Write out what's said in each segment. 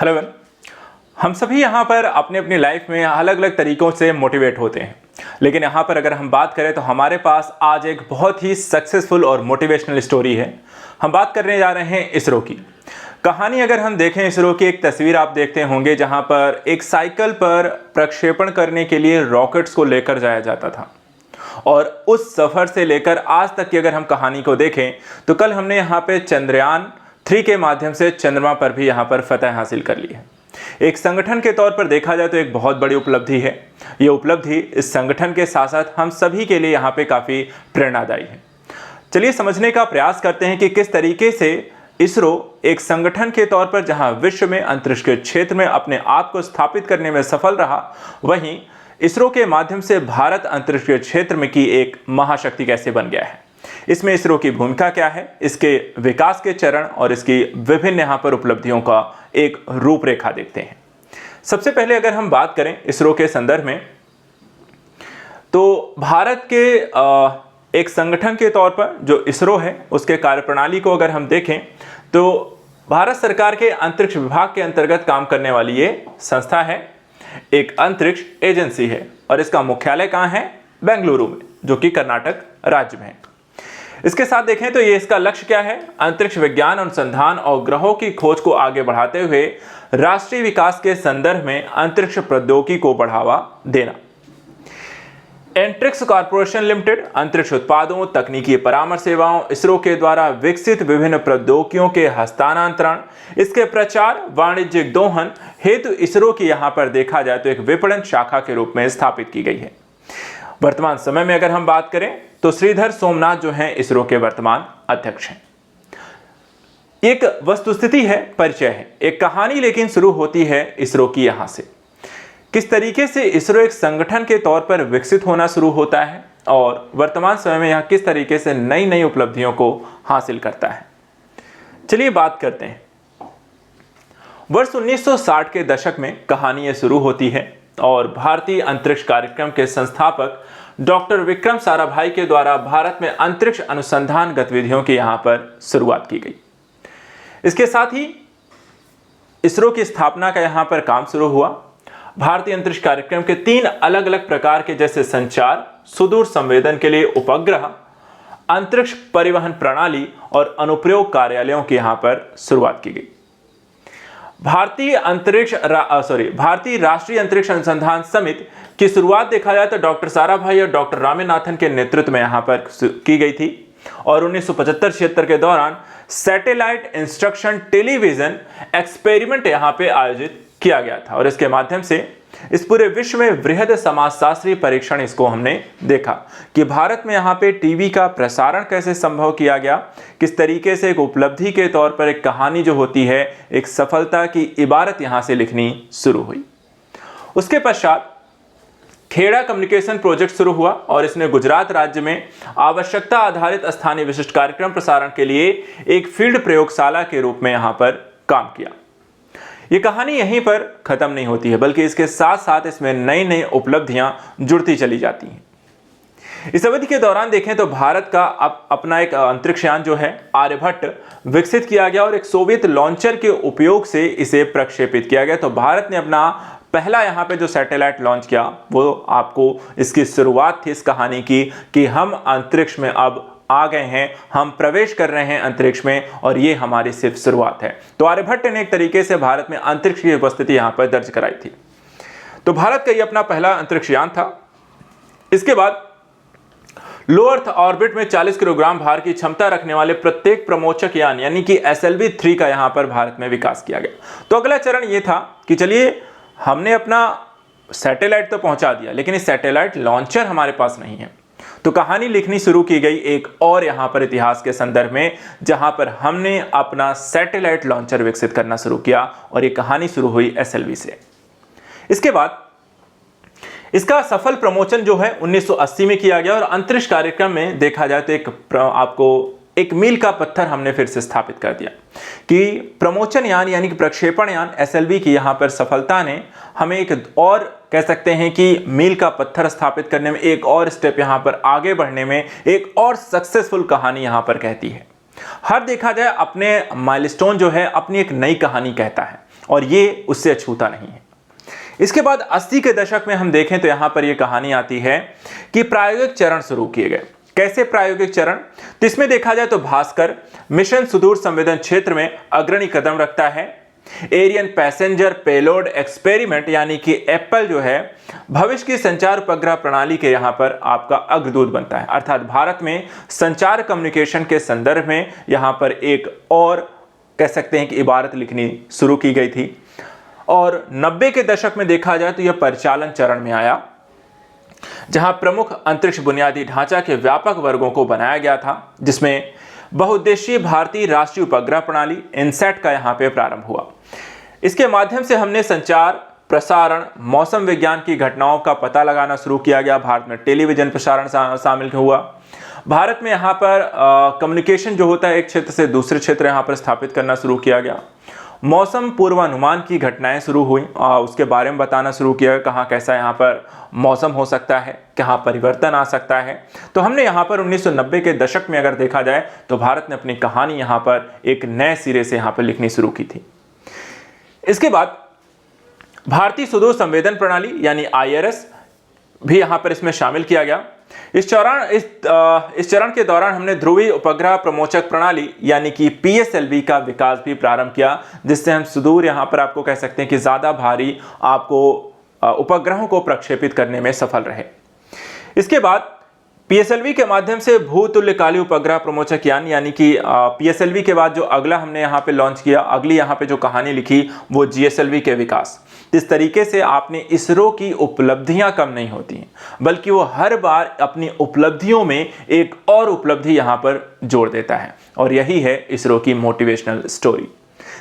Hello everyone, हम सभी यहाँ पर अपने अपनी लाइफ में अलग अलग तरीकों से मोटिवेट होते हैं। लेकिन यहाँ पर अगर हम बात करें तो हमारे पास आज एक बहुत ही सक्सेसफुल और मोटिवेशनल स्टोरी है। हम बात करने जा रहे हैं इसरो की कहानी। अगर हम देखें इसरो की एक तस्वीर आप देखते होंगे जहाँ पर एक साइकिल पर प्रक्षेपण करने के लिए रॉकेट्स को लेकर जाया जाता था। और उस सफ़र से लेकर आज तक की अगर हम कहानी को देखें तो कल हमने यहाँ पे चंद्रयान 3 के माध्यम से चंद्रमा पर भी यहाँ पर फतह हासिल कर ली है। एक संगठन के तौर पर देखा जाए तो एक बहुत बड़ी उपलब्धि है। ये उपलब्धि इस संगठन के साथ साथ हम सभी के लिए यहाँ पे काफ़ी प्रेरणादायी है। चलिए समझने का प्रयास करते हैं कि किस तरीके से इसरो एक संगठन के तौर पर जहाँ विश्व में अंतरिक्ष के क्षेत्र में अपने आप को स्थापित करने में सफल रहा, वहीं इसरो के माध्यम से भारत अंतरिक्ष के क्षेत्र में की एक महाशक्ति कैसे बन गया है। इसमें इसरो की भूमिका क्या है, इसके विकास के चरण और इसकी विभिन्न यहाँ पर उपलब्धियों का एक रूपरेखा देखते हैं। सबसे पहले अगर हम बात करें इसरो के संदर्भ में तो भारत के एक संगठन के तौर पर जो इसरो है उसके कार्यप्रणाली को अगर हम देखें तो भारत सरकार के अंतरिक्ष विभाग के अंतर्गत काम करने वाली ये संस्था है, एक अंतरिक्ष एजेंसी है और इसका मुख्यालय कहाँ है, बेंगलुरु में, जो कि कर्नाटक राज्य में है। इसके साथ देखें तो ये इसका लक्ष्य क्या है, अंतरिक्ष विज्ञान अनुसंधान और ग्रहों की खोज को आगे बढ़ाते हुए राष्ट्रीय विकास के संदर्भ में अंतरिक्ष प्रौद्योगिकी को बढ़ावा देना। एंट्रिक्स कॉर्पोरेशन लिमिटेड अंतरिक्ष उत्पादों, तकनीकी परामर्श सेवाओं, इसरो के द्वारा विकसित विभिन्न प्रौद्योगिकियों के हस्तांतरण, इसके प्रचार, वाणिज्यिक दोहन हेतु इसरो की यहाँ पर देखा जाए तो एक विपणन शाखा के रूप में स्थापित की गई है। वर्तमान समय में अगर हम बात करें तो श्रीधर सोमनाथ जो हैं इसरो के वर्तमान अध्यक्ष हैं। एक वस्तुस्थिति है, परिचय है, एक कहानी लेकिन शुरू होती है इसरो की यहां से। किस तरीके से इसरो एक संगठन के तौर पर विकसित होना शुरू होता है और वर्तमान समय में यह किस तरीके से नई नई उपलब्धियों को हासिल करता है। चलिए बात करते हैं। वर्ष 1960 के दशक में कहानी ये शुरू होती है और भारतीय अंतरिक्ष कार्यक्रम के संस्थापक डॉक्टर विक्रम साराभाई के द्वारा भारत में अंतरिक्ष अनुसंधान गतिविधियों की यहां पर शुरुआत की गई। इसके साथ ही इसरो की स्थापना का यहां पर काम शुरू हुआ। भारतीय अंतरिक्ष कार्यक्रम के 3 अलग अलग प्रकार के जैसे संचार, सुदूर संवेदन के लिए उपग्रह, अंतरिक्ष परिवहन प्रणाली और अनुप्रयोग कार्यालयों की यहां पर शुरुआत की गई। भारतीय राष्ट्रीय अंतरिक्ष अनुसंधान समिति की शुरुआत देखा जाए तो डॉक्टर साराभाई और डॉक्टर रामेनाथन के नेतृत्व में यहां पर की गई थी और 1975-76 के दौरान सैटेलाइट इंस्ट्रक्शन टेलीविजन एक्सपेरिमेंट यहां पे आयोजित किया गया था और इसके माध्यम से इस पूरे विश्व में वृहद समाजशास्त्री परीक्षण इसको हमने देखा कि भारत में यहाँ पे टीवी का प्रसारण कैसे संभव किया गया, किस तरीके से एक उपलब्धि के तौर पर एक कहानी जो होती है एक सफलता की इबारत यहाँ से लिखनी शुरू हुई। उसके पश्चात खेड़ा कम्युनिकेशन प्रोजेक्ट शुरू हुआ और इसने गुजरात राज्य में आवश्यकता आधारित स्थानीय विशिष्ट कार्यक्रम प्रसारण के लिए एक फील्ड प्रयोगशाला के रूप में यहाँ पर काम किया। ये कहानी यहीं पर खत्म नहीं होती है बल्कि इसके साथ साथ इसमें नई नई उपलब्धियां जुड़ती चली जाती हैं। इस अवधि के दौरान देखें तो भारत का अपना एक अंतरिक्ष यान जो है आर्यभट्ट विकसित किया गया और एक सोवियत लॉन्चर के उपयोग से इसे प्रक्षेपित किया गया। तो भारत ने अपना पहला यहाँ पे जो सैटेलाइट लॉन्च किया वो आपको इसकी शुरुआत थी इस कहानी की कि हम अंतरिक्ष में अब आ गए हैं, हम प्रवेश कर रहे हैं अंतरिक्ष में और ये हमारी सिर्फ शुरुआत है। तो आर्यभट्ट ने एक तरीके से भारत में अंतरिक्ष की उपस्थिति यहां पर दर्ज कराई थी। तो भारत का ये अपना पहला अंतरिक्ष यान था। इसके बाद लो अर्थ ऑर्बिट में 40 किलोग्राम भार की क्षमता रखने वाले प्रत्येक प्रमोचक यान यानी कि SLV-3 का यहां पर भारत में विकास किया गया। तो अगला चरण ये था कि चलिए हमने अपना सैटेलाइट तो पहुंचा दिया लेकिन इस सैटेलाइट लॉन्चर हमारे पास नहीं है। तो कहानी लिखनी शुरू की गई एक और यहां पर इतिहास के संदर्भ में जहां पर हमने अपना सैटेलाइट लॉन्चर विकसित करना शुरू किया और ये कहानी शुरू हुई SLV से। इसके बाद इसका सफल प्रमोशन जो है 1980 में किया गया और अंतरिक्ष कार्यक्रम में देखा जाए तो आपको एक मील का पत्थर हमने फिर से स्थापित कर दिया कि प्रमोचन यान यानी कि प्रक्षेपण यान SLV की यहाँ पर सफलता ने हमें एक और कह सकते हैं कि मील का पत्थर स्थापित करने में एक और स्टेप यहाँ पर आगे बढ़ने में एक और सक्सेसफुल कहानी यहाँ पर कहती है। हर देखा जाए अपने माइलस्टोन जो है अपनी एक नई कहानी कहता है और ये उससे अछूता नहीं है। इसके बाद 80 के दशक में हम देखें तो यहां पर यह कहानी आती है कि प्रायोगिक चरण शुरू किए गए। कैसे प्रायोगिक चरण? तो इसमें देखा जाए तो भास्कर मिशन सुदूर संवेदन क्षेत्र में अग्रणी कदम रखता है। एरियन पैसेंजर पेलोड एक्सपेरिमेंट यानी कि एप्पल जो है भविष्य की संचार उपग्रह प्रणाली के यहां पर आपका अग्रदूत बनता है। अर्थात भारत में संचार कम्युनिकेशन के संदर्भ में यहां पर एक और कह सकते हैं कि इबारत लिखनी शुरू की गई थी। और 90 के दशक में देखा जाए तो यह परिचालन चरण में आया, जहां प्रमुख अंतरिक्ष बुनियादी ढांचा के व्यापक वर्गों को बनाया गया था, जिसमें बहुउद्देशीय भारतीय राष्ट्रीय उपग्रह प्रणाली इनसैट का यहां पे प्रारंभ हुआ। इसके माध्यम से हमने संचार, प्रसारण, मौसम विज्ञान की घटनाओं का पता लगाना शुरू किया गया। भारत में टेलीविजन प्रसारण शामिल हुआ। भारत में यहाँ पर कम्युनिकेशन जो होता है एक क्षेत्र से दूसरे क्षेत्र यहाँ पर स्थापित करना शुरू किया गया। मौसम पूर्वानुमान की घटनाएं शुरू हुई, उसके बारे में बताना शुरू किया, कहाँ कैसा यहाँ पर मौसम हो सकता है, कहाँ परिवर्तन आ सकता है। तो हमने यहाँ पर 1990 के दशक में अगर देखा जाए तो भारत ने अपनी कहानी यहाँ पर एक नए सिरे से यहाँ पर लिखनी शुरू की थी। इसके बाद भारतीय सुदूर संवेदन प्रणाली यानी IRS भी यहाँ पर इसमें शामिल किया गया। इस चरण के दौरान हमने ध्रुवीय उपग्रह प्रमोचक प्रणाली यानी कि PSLV का विकास भी प्रारंभ किया, जिससे हम सुदूर यहाँ पर आपको कह सकते हैं कि ज्यादा भारी आपको उपग्रहों को प्रक्षेपित करने में सफल रहे। इसके बाद PSLV के माध्यम से भूतुल्यकाली उपग्रह प्रमोचक यान यानी कि PSLV के बाद जो अगला हमने यहाँ पे लॉन्च किया, अगली यहाँ पे जो कहानी लिखी वो GSLV के विकास। इस तरीके से आपने इसरो की उपलब्धियां कम नहीं होती हैं, बल्कि वो हर बार अपनी उपलब्धियों में एक और उपलब्धि यहाँ पर जोड़ देता है, और यही है इसरो की मोटिवेशनल स्टोरी।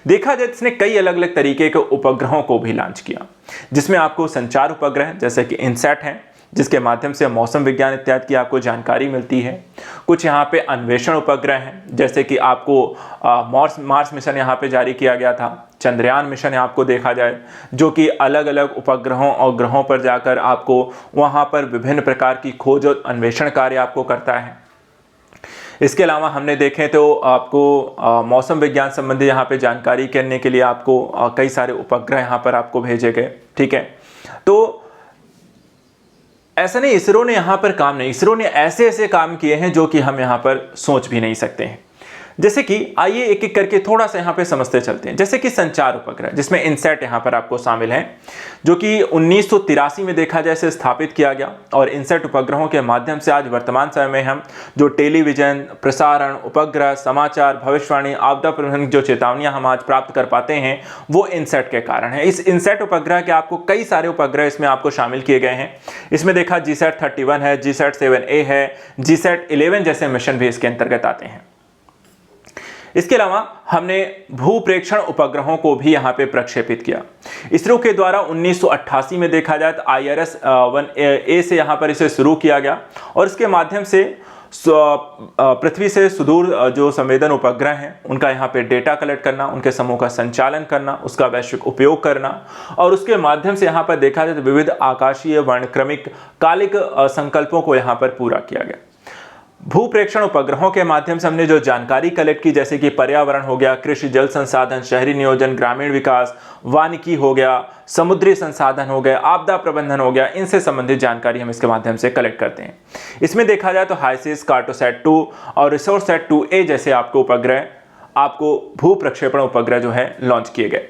देखा जाए इसने कई अलग अलग तरीके के उपग्रहों को भी लॉन्च किया, जिसमें आपको संचार उपग्रह जैसे कि इनसैट हैं, जिसके माध्यम से मौसम विज्ञान इत्यादि की आपको जानकारी मिलती है। कुछ यहाँ पे अन्वेषण उपग्रह हैं, जैसे कि आपको मार्स मिशन यहाँ पे जारी किया गया था। चंद्रयान मिशन आपको देखा जाए, जो कि अलग अलग उपग्रहों और ग्रहों पर जाकर आपको वहाँ पर विभिन्न प्रकार की खोज और अन्वेषण कार्य आपको करता है। इसके अलावा हमने देखें तो आपको मौसम विज्ञान संबंधी यहाँ पे जानकारी करने के लिए आपको कई सारे उपग्रह यहाँ पर आपको भेजे गए। ठीक है, तो ऐसा नहीं इसरो ने यहाँ पर काम नहीं, इसरो ने ऐसे ऐसे काम किए हैं जो कि हम यहाँ पर सोच भी नहीं सकते हैं। जैसे कि आइए एक एक करके थोड़ा सा यहाँ पे समझते चलते हैं। जैसे कि संचार उपग्रह, जिसमें इनसैट यहाँ पर आपको शामिल है, जो कि 1983 में देखा जाए से स्थापित किया गया। और इनसैट उपग्रहों के माध्यम से आज वर्तमान समय में हम जो टेलीविजन, प्रसारण, उपग्रह, समाचार, भविष्यवाणी, आपदा प्रबंधन जो चेतावनियां हम आज प्राप्त कर पाते हैं वो इनसैट के कारण है। इस इनसैट उपग्रह के आपको कई सारे उपग्रह इसमें आपको शामिल किए गए हैं। इसमें देखा GSAT 31 है, GSAT 7A है, GSAT 11 जैसे मिशन भी इसके अंतर्गत आते हैं। इसके अलावा हमने भूप्रेक्षण उपग्रहों को भी यहाँ पे प्रक्षेपित किया। इसरो के द्वारा 1988 में देखा जाए तो IRS 1A से यहाँ पर इसे शुरू किया गया, और इसके माध्यम से पृथ्वी से सुदूर जो संवेदन उपग्रह हैं उनका यहाँ पे डेटा कलेक्ट करना, उनके समूह का संचालन करना, उसका वैश्विक उपयोग करना, और उसके माध्यम से यहाँ पर देखा जाए तो विविध आकाशीय, वर्णक्रमिक, कालिक संकल्पों को यहाँ पर पूरा किया गया। भूप्रेक्षण उपग्रहों के माध्यम से हमने जो जानकारी कलेक्ट की, जैसे कि पर्यावरण हो गया, कृषि, जल संसाधन, शहरी नियोजन, ग्रामीण विकास, वानिकी हो गया, समुद्री संसाधन हो गया, आपदा प्रबंधन हो गया, इनसे संबंधित जानकारी हम इसके माध्यम से कलेक्ट करते हैं। इसमें देखा जाए तो हाइसिस, कार्टोसैट 2 और रिसोर्सैट 2A जैसे आपको उपग्रह, आपको भू प्रक्षेपण उपग्रह जो है लॉन्च किए गए।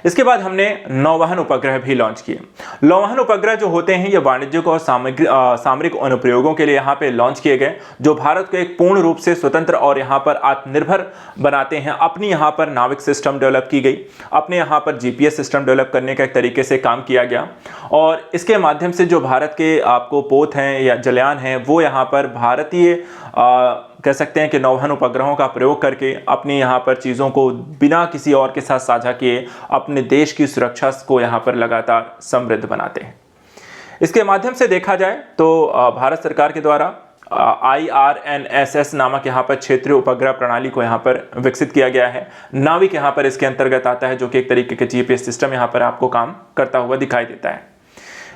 इसके बाद हमने नौवहन उपग्रह भी लॉन्च किए। नौवहन उपग्रह जो होते हैं ये वाणिज्यिक और सामरिक अनुप्रयोगों के लिए यहाँ पे लॉन्च किए गए, जो भारत को एक पूर्ण रूप से स्वतंत्र और यहाँ पर आत्मनिर्भर बनाते हैं। अपनी यहाँ पर नाविक सिस्टम डेवलप की गई, अपने यहाँ पर GPS सिस्टम डेवलप करने का एक तरीके से काम किया गया, और इसके माध्यम से जो भारत के आपको पोत हैं या जलयान हैं वो यहाँ पर भारतीय कह सकते हैं कि नौवहन उपग्रहों का प्रयोग करके अपनी यहाँ पर चीज़ों को बिना किसी और के साथ साझा किए अपने देश की सुरक्षा को यहाँ पर लगातार समृद्ध बनाते हैं। इसके माध्यम से देखा जाए तो भारत सरकार के द्वारा IRNSS नामक यहाँ पर क्षेत्रीय उपग्रह प्रणाली को यहाँ पर विकसित किया गया है। नाविक यहाँ पर इसके अंतर्गत आता है, जो कि एक तरीके के GPS सिस्टम यहाँ पर आपको काम करता हुआ दिखाई देता है।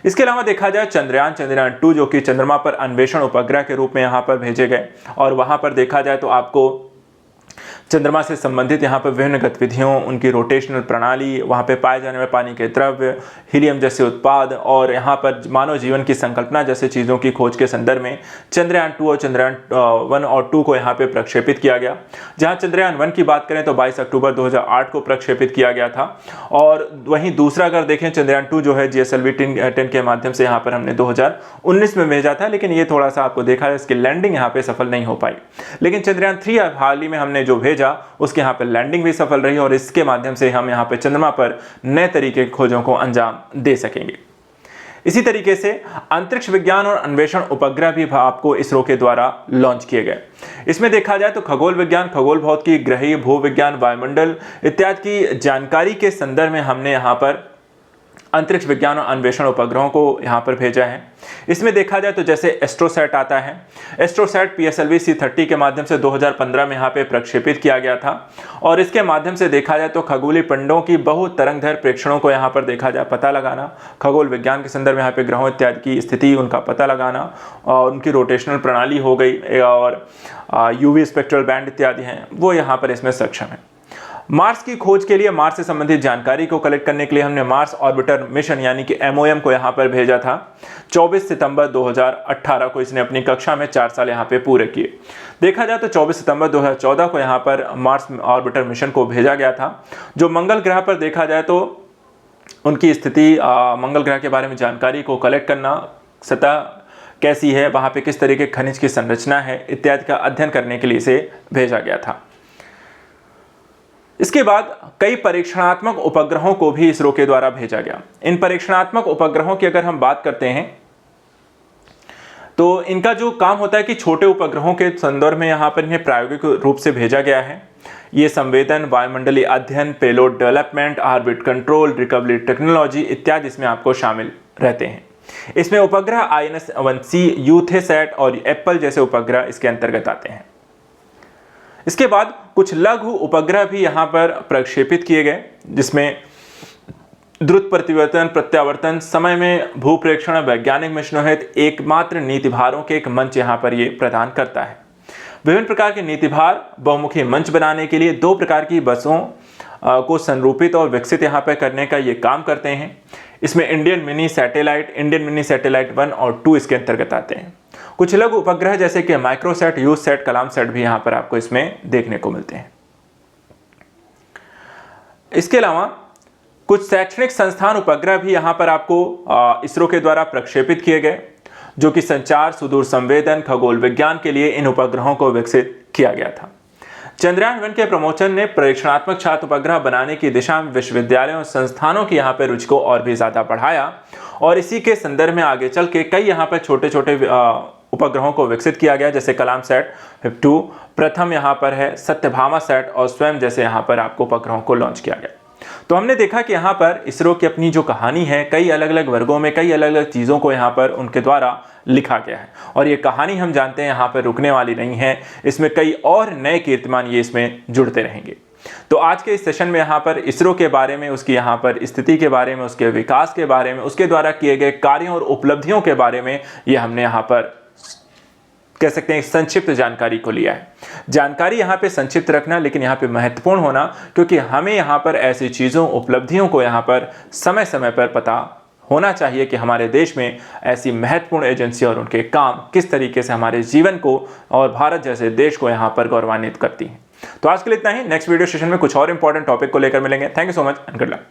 इसके अलावा देखा जाए चंद्रयान 2 जो कि चंद्रमा पर अन्वेषण उपग्रह के रूप में यहाँ पर भेजे गए, और वहाँ पर देखा जाए तो आपको चंद्रमा से संबंधित यहाँ पर विभिन्न गतिविधियों, उनकी रोटेशनल प्रणाली, वहाँ पे पाए जाने वाले पानी के द्रव्य, हीलियम जैसे उत्पाद और यहाँ पर मानव जीवन की संकल्पना जैसे चीज़ों की खोज के संदर्भ में चंद्रयान 2 और चंद्रयान 1 और 2 को यहाँ पे प्रक्षेपित किया गया। जहाँ चंद्रयान 1 की बात करें तो 22 अक्टूबर 2008 को प्रक्षेपित किया गया था, और वहीं दूसरा अगर देखें चंद्रयान 2 जो है GSLV-10 के माध्यम से यहाँ पर हमने 2019 में भेजा था, लेकिन ये थोड़ा सा आपको देखा है इसकी लैंडिंग यहाँ पे सफल नहीं हो पाई। लेकिन चंद्रयान 3 हाल ही में हमने जो भेजा उसके यहाँ पे लैंडिंग भी सफल रही, और इसके माध्यम से हम यहाँ पे चंद्रमा पर नए तरीके की खोजों को अंजाम दे सकेंगे। इसी तरीके से अंतरिक्ष विज्ञान और अन्वेषण उपग्रह भी आपको इसरो के द्वारा लॉन्च किए गए। इसमें देखा जाए तो खगोल विज्ञान, खगोल भौतिकी, ग्रहीय भूविज्ञान, वायुमंडल इत्यादि की जानकारी के संदर्भ में हमने यहाँ पर अंतरिक्ष विज्ञान और अन्वेषण उपग्रहों को यहाँ पर भेजा है। इसमें देखा जाए तो जैसे एस्ट्रोसैट आता है, एस्ट्रोसैट PSLV C30 के माध्यम से 2015 में यहाँ पे प्रक्षेपित किया गया था, और इसके माध्यम से देखा जाए तो खगोलीय पिंडों की बहु तरंगदैर्घ्य प्रेक्षणों को यहाँ पर देखा जाए पता लगाना, खगोल विज्ञान के संदर्भ में यहाँ पे ग्रहों इत्यादि की स्थिति उनका पता लगाना, और उनकी रोटेशनल प्रणाली हो गई, और UV स्पेक्ट्रल बैंड इत्यादि हैं वो यहाँ पर इसमें सक्षम है। मार्स की खोज के लिए, मार्स से संबंधित जानकारी को कलेक्ट करने के लिए हमने मार्स ऑर्बिटर मिशन यानी कि MOM को यहाँ पर भेजा था। 24 सितंबर 2018 को इसने अपनी कक्षा में 4 साल यहाँ पे पूरे किए। देखा जाए तो 24 सितंबर 2014 को यहाँ पर मार्स ऑर्बिटर मिशन को भेजा गया था, जो मंगल ग्रह पर देखा जाए तो उनकी स्थिति, मंगल ग्रह के बारे में जानकारी को कलेक्ट करना, सतह कैसी है, वहाँ पे किस तरीके खनिज की संरचना है इत्यादि का अध्ययन करने के लिए इसे भेजा गया था। इसके बाद कई परीक्षणात्मक उपग्रहों को भी इसरो के द्वारा भेजा गया। इन परीक्षणात्मक उपग्रहों की अगर हम बात करते हैं तो इनका जो काम होता है कि छोटे उपग्रहों के संदर्भ में यहाँ पर इन्हें प्रायोगिक रूप से भेजा गया है। ये संवेदन, वायुमंडलीय अध्ययन, payload development, orbit control, recovery technology इत्यादि इसमें आपको शामिल रहते हैं। इसमें उपग्रह INS-1C, यूथेसैट और एप्पल जैसे उपग्रह इसके अंतर्गत आते हैं। इसके बाद कुछ लघु उपग्रह भी यहाँ पर प्रक्षेपित किए गए, जिसमें द्रुत प्रतिवर्तन, प्रत्यावर्तन, समय में भूप्रेक्षण, वैज्ञानिक मिशनों हेतु एकमात्र नीतिभारों के एक मंच यहाँ पर ये प्रदान करता है। विभिन्न प्रकार के नीतिभार बहुमुखी मंच बनाने के लिए 2 प्रकार की बसों को संरूपित और विकसित यहाँ पर करने का ये काम करते हैं। इसमें इंडियन मिनी सैटेलाइट 1 और 2 इसके अंतर्गत आते हैं। कुछ लघु उपग्रह जैसे कि माइक्रोसैट, यूसैट, कलामसैट भी यहाँ पर आपको इसमें देखने को मिलते हैं। इसके अलावा कुछ शैक्षणिक संस्थान उपग्रह भी यहाँ पर आपको इसरो के द्वारा प्रक्षेपित किए गए, जो कि संचार, सुदूर संवेदन, खगोल विज्ञान के लिए इन उपग्रहों को विकसित किया गया था। चंद्रयान 1 के प्रमोशन ने परीक्षणात्मक छात्र उपग्रह बनाने की दिशा में विश्वविद्यालयों और संस्थानों की यहाँ पर रुचि को और भी ज्यादा बढ़ाया, और इसी के संदर्भ में आगे चल के कई यहाँ पर छोटे छोटे उपग्रहों को विकसित किया गया, जैसे कलामसैट 2 प्रथम यहाँ पर है, सत्यभामा सैट और स्वयं जैसे यहाँ पर आपको उपग्रहों को लॉन्च किया गया। तो हमने देखा कि यहाँ पर इसरो की अपनी जो कहानी है, कई अलग अलग वर्गों में कई अलग अलग चीज़ों को यहाँ पर उनके द्वारा लिखा गया है, और ये कहानी हम जानते हैं यहाँ पर रुकने वाली नहीं है। इसमें कई और नए कीर्तिमान ये इसमें जुड़ते रहेंगे। तो आज के इस सेशन में यहाँ पर इसरो के बारे में, उसकी यहाँ पर स्थिति के बारे में, उसके विकास के बारे में, उसके द्वारा किए गए कार्यों और उपलब्धियों के बारे में ये हमने यहाँ पर कह सकते हैं संक्षिप्त जानकारी को लिया है। जानकारी यहाँ पे संक्षिप्त रखना, लेकिन यहाँ पे महत्वपूर्ण होना, क्योंकि हमें यहाँ पर ऐसी चीज़ों, उपलब्धियों को यहाँ पर समय समय पर पता होना चाहिए कि हमारे देश में ऐसी महत्वपूर्ण एजेंसी और उनके काम किस तरीके से हमारे जीवन को और भारत जैसे देश को यहाँ पर गौरवान्वित करती हैं। तो आज के लिए इतना ही। नेक्स्ट वीडियो सेशन में कुछ और इंपॉर्टेंट टॉपिक को लेकर मिलेंगे। Thank you so much and good luck.